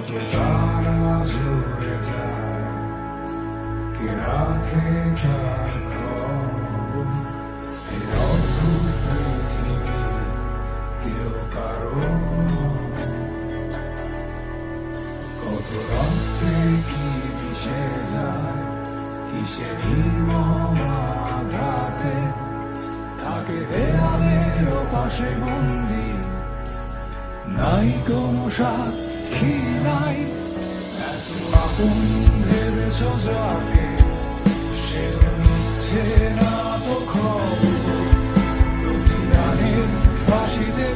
যে তারা ঝরে যায়, কে রাখে তার খবর? এই অদ্ভুত পৃথিবী কেউ কারো, কত রক্তে কি মিশে যায়, কিসে নির্মম আঘাতে থাকে দেয়ালের পাশে বন্দি। নাই কোনো সাক্ষী নাই, এত আপন ভেবেছ যাকে, সেও নিচ্ছে না তো খবর। প্রতিদানের ফাঁসিতে